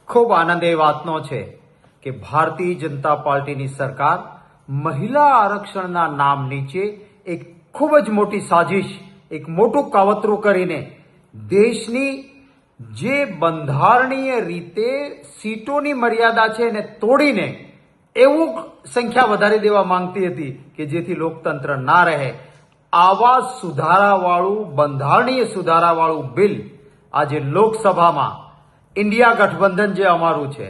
ખૂબ આનંદ એ વાતનો છે કે ભારતીય જનતા પાર્ટીની સરકાર મહિલા આરક્ષણના નામ નીચે એક ખૂબ જ મોટી સાજિશ, એક મોટું કાવતરું કરીને દેશની જે બંધારણીય રીતે સીટોની મર્યાદા છે એને તોડીને એવું સંખ્યા વધારી દેવા માંગતી હતી કે જેથી લોકતંત્ર ના રહે. આવા સુધારાવાળું, બંધારણીય સુધારાવાળું બિલ આજે લોકસભામાં ઇન્ડિયા ગઠબંધન જે અમારું છે,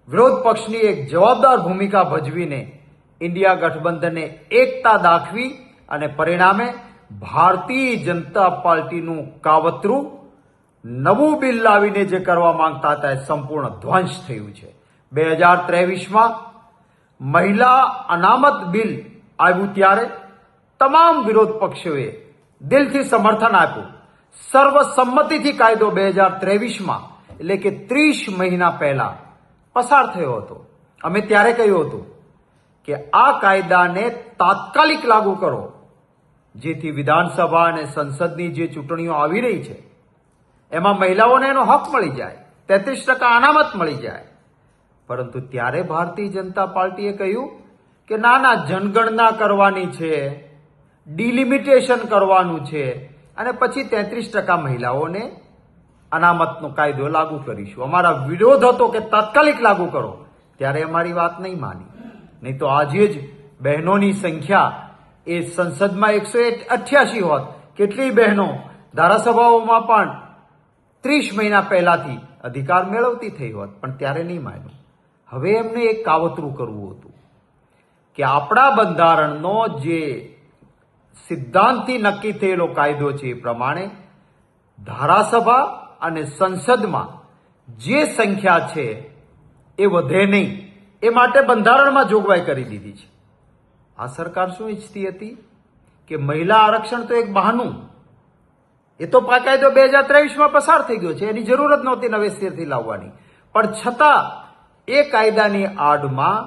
વિરોધ પક્ષની એક જવાબદાર ભૂમિકા ભજવીને ઇન્ડિયા ગઠબંધનને એકતા દાખવી અને પરિણામે ભારતીય જનતા પાર્ટીનું કાવતરું નવું બિલ લાવીને જે કરવા માંગતા હતા એ સંપૂર્ણ ધ્વંસ થયું છે. 2023માં મહિલા અનામત બિલ આવ્યું ત્યારે તમામ વિરોધ પક્ષોએ દિલથી સમર્થન આપ્યું. સર્વસંમતિથી કાયદો 2023માં એટલે કે 30 મહિના પહેલા પસાર થયો હતો. અમે ત્યારે કહ્યું હતું કે આ કાયદાને તાત્કાલિક લાગુ કરો, જેથી વિધાનસભા અને સંસદની જે ચૂંટણીઓ આવી રહી છે એમાં મહિલાઓને એનો હક મળી જાય, 33% અનામત મળી જાય. પરંતુ ત્યારે ભારતીય જનતા પાર્ટીએ કહ્યું કે ના, જનગણના કરવાની છે, ડિલિમિટેશન કરવાનું છે અને પછી 33% મહિલાઓને અનામતનો કાયદો લાગુ કરીશું. અમારા વિરોધ હતો કે તાત્કાલિક લાગુ કરો, ત્યારે અમારી વાત નહીં માની. નહીં તો આજે જ બહેનોની સંખ્યા એ સંસદમાં 188 હોત. કેટલી બહેનો ધારાસભાઓમાં પણ 30 મહિના પહેલાથી અધિકાર મેળવતી થઈ હોત, પણ ત્યારે નહીં માન્યું. હવે એમને એક કાવતરું કરવું હતું કે આપણા બંધારણનો જે સિદ્ધાંતથી નક્કી થયેલો કાયદો છે એ પ્રમાણે ધારાસભા અને સંસદમાં જે સંખ્યા છે એ વધે નહીં, એ માટે બંધારણમાં જોગવાઈ કરી દીધી છે. આ સરકાર શું ઈચ્છતી હતી કે મહિલા આરક્ષણ તો એક બહાનું, એ તો કાયદો 2023માં પસાર થઈ ગયો છે, એની જરૂર જ નહોતી નવેસરથી લાવવાની. પણ છતાં એ કાયદાની આડમાં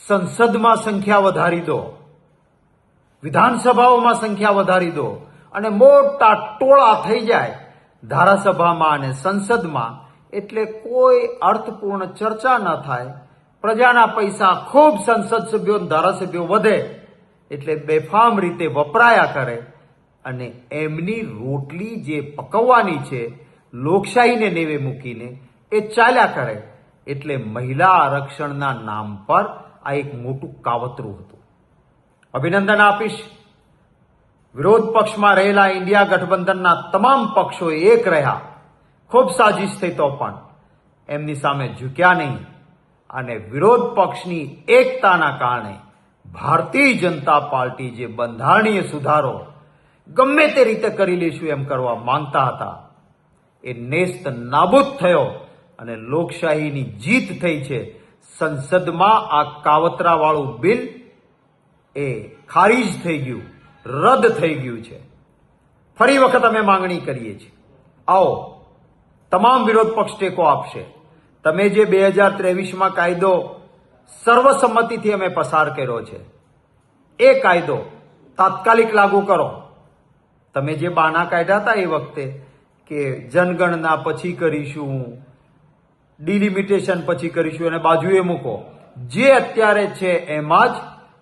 સંસદમાં સંખ્યા વધારી દો, વિધાનસભાઓમાં સંખ્યા વધારી દો અને મોટા ટોળા થઈ જાય ધારાસભામાં અને સંસદમાં, એટલે કોઈ અર્થપૂર્ણ ચર્ચા ન થાય. પ્રજાના પૈસા ખૂબ સંસદ સભ્યો, ધારાસભ્યો વધે એટલે બેફામ રીતે વપરાયા કરે અને એમની રોટલી જે પકવવાની છે લોકશાહીને નેવે મૂકીને એ ચાલ્યા કરે. એટલે મહિલા આરક્ષણના નામ પર આ એક મોટું કાવતરું હતું. અભિનંદન આપીશ વિરોધ પક્ષમાં રહેલા ઇન્ડિયા ગઠબંધનના તમામ પક્ષો એક રહ્યા. ખૂબ સાજિશ થઈ તો પણ એમની સામે ઝૂક્યા નહીં અને વિરોધ પક્ષની એકતાના કારણે ભારતીય જનતા પાર્ટી જે બંધારણીય સુધારો ગમે તે રીતે કરી લેશું એમ કરવા માંગતા હતા એ નેસ્ત નાબૂદ થયો અને લોકશાહીની જીત થઈ છે. સંસદમાં આ કાવતરાવાળું બિલ એ ખારીજ થઈ ગયું, રદ થઈ ગયું છે. ફરી વખત અમે માંગણી કરીએ છીએ, આવો તમામ વિરોધ પક્ષ ટેકો આપશે. તમે જે 2023માં કાયદો સર્વસંમતિથી અમે પસાર કર્યો છે એ કાયદો તાત્કાલિક લાગુ કરો. તમે જે બાના કાઢ્યા હતા એ વખતે કે જનગણના પછી કરીશું, ડિલિમિટેશન પછી કરીશું અને બાજુએ મૂકો, જે અત્યારે છે એમાં જ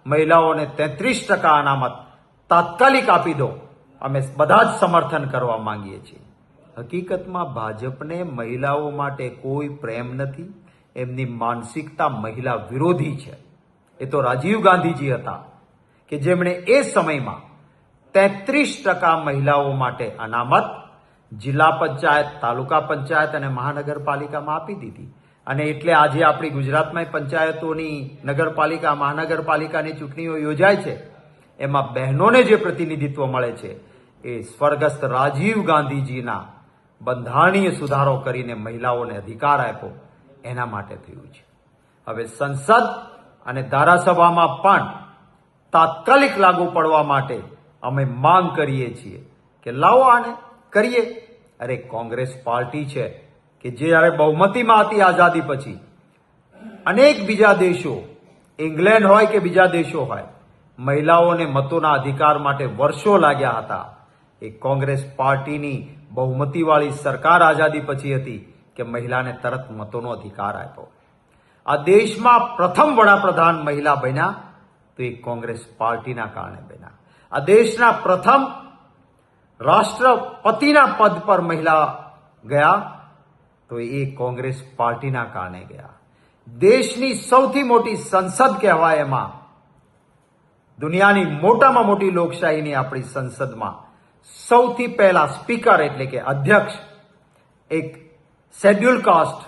મહિલાઓને 33% અનામત તાત્કાલિક આપી દો. અમે બધા જ સમર્થન કરવા માંગીએ છીએ. હકીકતમાં ભાજપને મહિલાઓ માટે કોઈ પ્રેમ નથી. એમની માનસિકતા મહિલા વિરોધી છે. એ તો રાજીવ ગાંધીજી હતા કે જેમણે એ સમયમાં 33% મહિલાઓ માટે અનામત જિલ્લા પંચાયત, તાલુકા પંચાયત અને મહાનગરપાલિકામાં આપી દીધી. અને એટલે આજે આપણી ગુજરાતમાં પંચાયતોની, નગરપાલિકા, મહાનગરપાલિકાની ચૂંટણીઓ યોજાય છે, એમાં બહેનોને જે પ્રતિનિધિત્વ મળે છે એ સ્વર્ગસ્થ રાજીવ ગાંધીજીના બંધારણીય સુધારો કરીને મહિલાઓને અધિકાર આપ્યો એના માટે થયું છે. હવે સંસદ અને ધારાસભામાં પણ તાત્કાલિક લાગુ પડવા માટે અમે માંગ કરીએ છીએ કે લાવો આને કરીએ. અરે કોંગ્રેસ પાર્ટી છે કે જે હવે બહુમતીમાં હતી આઝાદી પછી, અનેક બીજા દેશો, ઇંગ્લેન્ડ હોય કે બીજા દેશો હોય, મહિલાઓને મતોના અધિકાર માટે વર્ષો લાગ્યા હતા. એ કોંગ્રેસ પાર્ટીની બહુમતીવાળી સરકાર આઝાદી પછી હતી કે મહિલાને તરત મતોનો અધિકાર આપ્યો. આ દેશમાં પ્રથમ વડાપ્રધાન મહિલા બન્યા તો એ કોંગ્રેસ પાર્ટીના કારણે બન્યા. આ દેશના પ્રથમ રાષ્ટ્રપતિના પદ પર મહિલા ગયા તો એ કોંગ્રેસ પાર્ટીના કારણે ગયા. દેશની સૌથી મોટી સંસદ કહેવાય એમાં, દુનિયાની મોટામાં મોટી લોકશાહીની આપણી સંસદમાં સૌથી પહેલા સ્પીકર એટલે કે અધ્યક્ષ એક શેડ્યુલ કાસ્ટ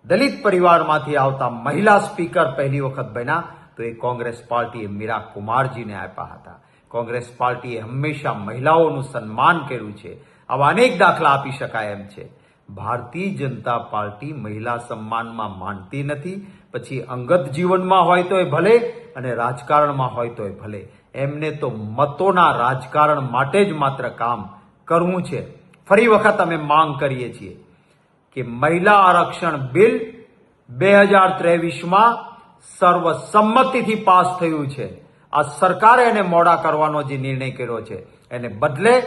દલિત પરિવારમાંથી આવતા મહિલા સ્પીકર પહેલી વખત બન્યા તો એ કોંગ્રેસ પાર્ટીએ મીરા કુમારજીને આપ્યા હતા. કોંગ્રેસ પાર્ટીએ હંમેશા મહિલાઓનું સન્માન કર્યું છે. આવા અનેક દાખલા આપી શકાય એમ છે. ભારતીય જનતા પાર્ટી મહિલા સન્માનમાં માનતી નથી, પછી અંગત જીવનમાં હોય તોય ભલે અને રાજકારણમાં હોય તોય ભલે. એમને તો મતોના રાજકારણ માટે જ માત્ર કામ કરવું છે. ફરી વખત અમે માંગ કરીએ છીએ કે મહિલા આરક્ષણ બિલ 2023માં સર્વસંમતિથી પાસ થયું છે. આ સરકારે એને મોડા કરવાનો જે નિર્ણય કર્યો છે એને બદલે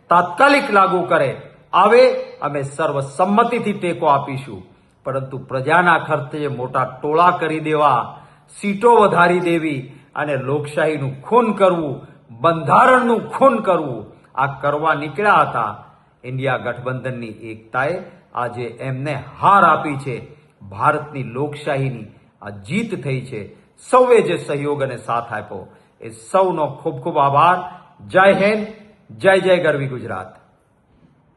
તાત્કાલિક લાગુ કરે આવે અમે સર્વસંમતિથી ટેકો આપીશું. પરંતુ પ્રજાના ખર્ચે મોટા ટોળા કરી દેવા, સીટો વધારી દેવી અને લોકશાહીનું ખૂન કરવું, બંધારણનું ખૂન કરવું, આ કરવા નીકળ્યા હતા. ઇન્ડિયા ગઠબંધનની એકતાએ આજે એમને હાર આપી છે. ભારતની લોકશાહીની આ જીત થઈ છે. સૌએ જે સહયોગ અને સાથ આપ્યો એ સૌનો ખૂબ ખૂબ આભાર. જય હિન્દ, જય જય ગરવી ગુજરાત.